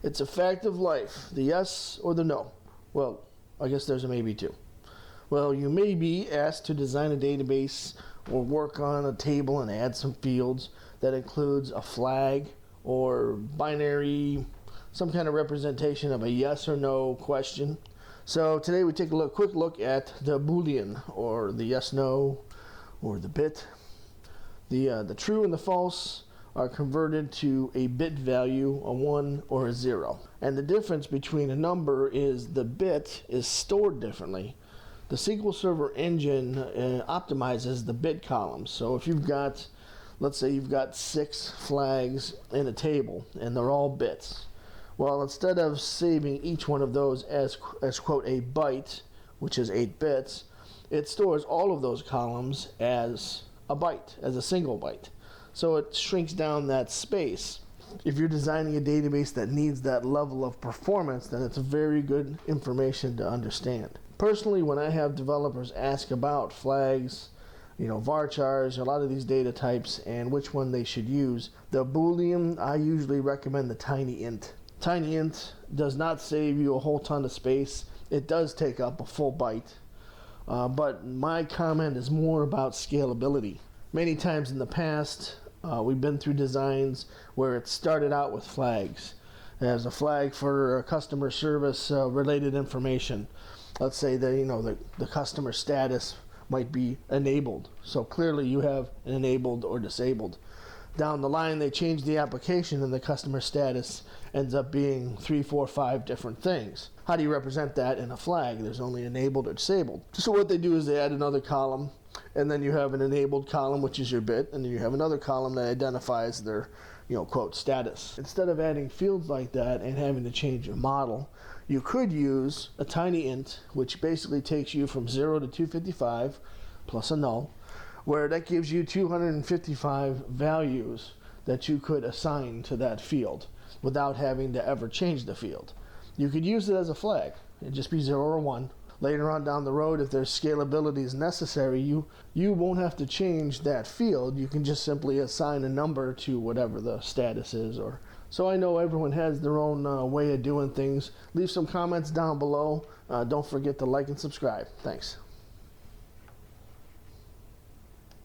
It's a fact of life, the yes or the no. Well, I guess there's a maybe too. Well, you may be asked to design a database or work on a table and add some fields that includes a flag or binary, some kind of representation of a yes or no question. So today we take a quick look at the boolean, or the yes, no, or the bit. The true and the false are converted to a bit value, a 1 or a 0. And the difference between a number is the bit is stored differently. The SQL Server engine optimizes the bit columns. So if you've got, let's say you've got 6 flags in a table and they're all bits. Well, instead of saving each one of those as quote a byte, which is 8 bits, it stores all of those columns as a byte, as a single byte. So it shrinks down that space. If you're designing a database that needs that level of performance, then it's very good information to understand. Personally, when I have developers ask about flags, varchars, a lot of these data types, and which one they should use, the boolean, I usually recommend the tinyint. Tinyint does not save you a whole ton of space. It does take up a full byte. But my comment is more about scalability. Many times in the past, we've been through designs where it started out with flags. There's a flag for customer service related information. Let's say that the customer status might be enabled. So clearly you have an enabled or disabled. Down the line, they change the application and the customer status ends up being 3, 4, 5 different things. How do you represent that in a flag? There's only enabled or disabled. So what they do is they add another column, and then you have an enabled column, which is your bit, and then you have another column that identifies their, quote, status. Instead of adding fields like that and having to change your model, you could use a tinyint, which basically takes you from 0 to 255 plus a null, where that gives you 255 values that you could assign to that field without having to ever change the field. You could use it as a flag. It'd just be 0 or 1. Later on down the road, if there's scalability is necessary, you won't have to change that field. You can just simply assign a number to whatever the status is. So I know everyone has their own way of doing things. Leave some comments down below. Don't forget to like and subscribe. Thanks.